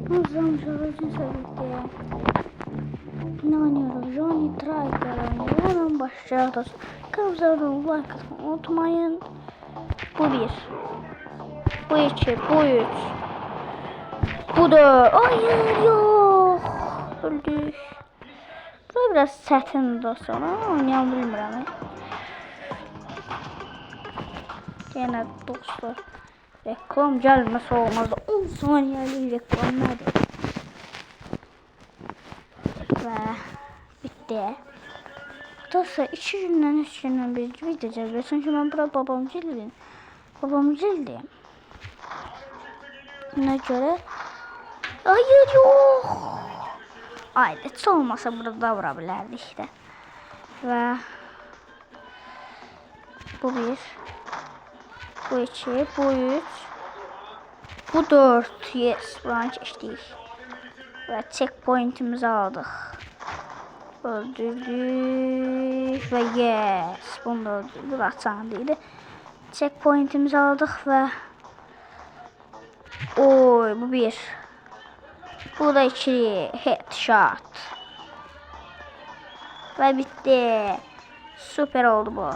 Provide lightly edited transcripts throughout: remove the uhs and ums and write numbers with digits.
Uzanmışlar sevgili. Ne oynuyoruz? Johnny Striker oynuyor. Hemen başlayalım. Kanalımıza like atmayı unutmayın. Bu bir. Bu iki. Bu üç. Bu dört. Hayır yok. Öldük. Bu biraz çətin dostlar. Oynaya bilmirəm. Yenə dostlar. Reklam gelmesi olmaz. 10 saniyelik reklam nedir? Ve bitti. Dostlar 2 gündən 3 gündən bir video çəkəcəm. Çünki mən bura babamgildim. Babamgildim. Buna göre hayır yok. Ayda heç olmasa burada vura bilərdik də. Və bu bir. Bu iki, bu üç, bu dört. Yes, buranı geçtik. Ve checkpointimizi aldık. Öldürdük ve yes, bunu da öldürdük. Açandıydı. Checkpointimizi aldık ve oy, bu bir. Bu da iki. Headshot. Ve bitti. Süper oldu bu.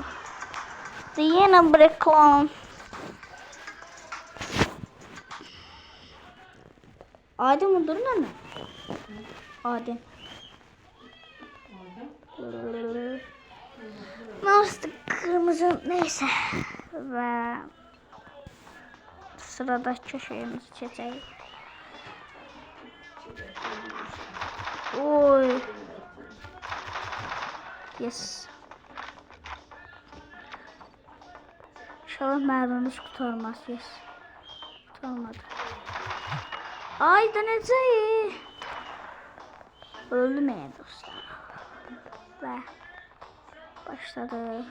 Yine bir reklam. Adem öldürme mi? Adem. Mouse kırmızı neyse. Ve sıradaki şeyimizi çekeceğiz. Oy. Yes. İnşallah merdivimiz kurtarmaz. Yes. Kurtarmadı. Ay döneceği. Ölmeyin dostlar. Ve başladı.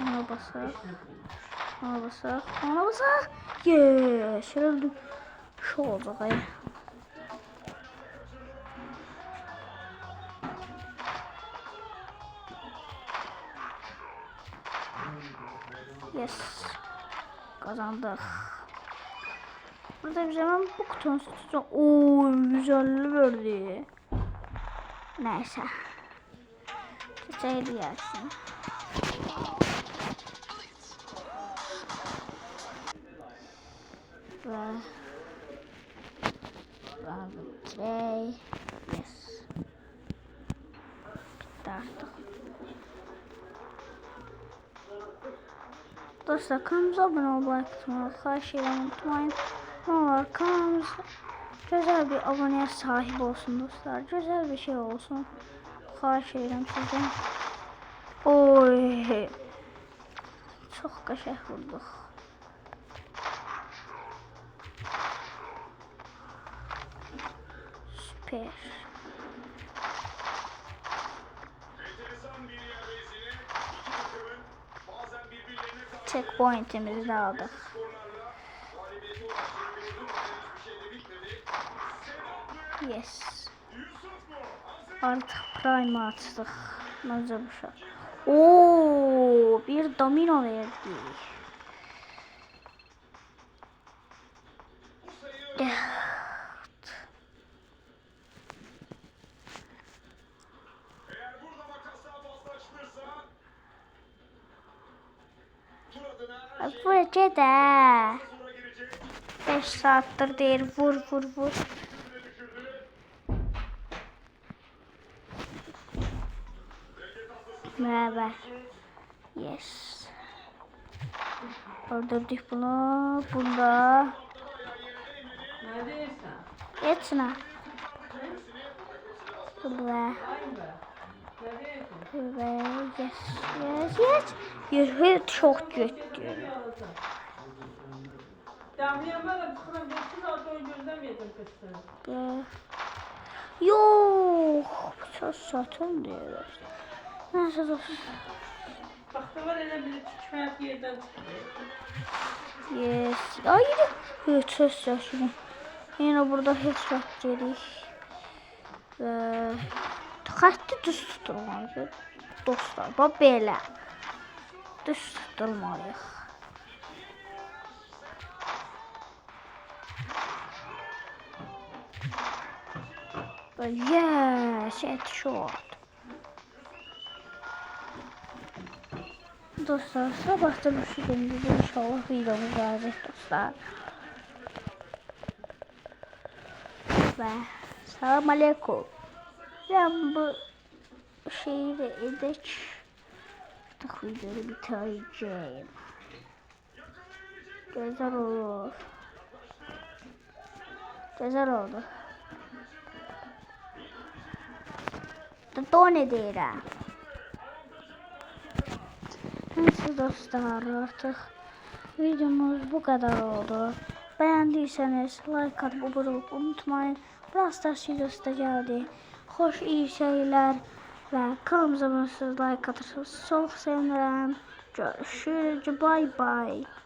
Ona basak. Ona basak. Ona basak. Yes. Öldüm. Şu olacak ay. Yes. Kazandık. Burada bize hemen bu kutunun tutacağım. Ooo güzel verdi. Neyse. Çiçeği yersin. Ve trey. Yes. Bitti artık. Dostlar kanalımıza abone olmayı unutmayın. Ne olur kanalımız güzel bir aboneye sahip olsun dostlar. Güzel bir şey olsun. Xahiş edirəm sizdən. Oy. Çox qəşəng vurduq. Süper. Checkpoint'imizi de aldık. Yes. Artık prime açtık. Nasıl bu şey? Oo, bir domino verdi. Vuracak da. 5 saattir değil. Vur. Merhaba. Yes. Öldürdük bunu. Bunda. Geçsene. Burada. Yes. Yürü çok kötü. Yok. Çok satın diyor. Nasıl dostum? Baxtalar elə bilir kifayət yerdən çıxır. Yes. Hayır. Hiç yaşını. Yine burada hiç yedik. Xətti düz tutulmalıyıq. Dostlar, bax belə. Düz tutulmalıyıq. Yes, headshot. Dostlar, sabahtan üşüdüğümüzde inşallah videomuz gelecek dostlar. Ve selam aleyküm. Ben bu şeyi de edek. Artık videoyu bitireceğim. Güzel olur. Güzel oldu. Da ne deyirəm. Neyse dostlar, artık videomuz bu kadar oldu. Beğendiyseniz like atıp abone olmayı unutmayın. Brawl Stars videosu da geldi. Hoş iyi şeyler ve kanalımıza abone olursanız like atırsanız çok sevinirim. Görüşürüz. Bye bye.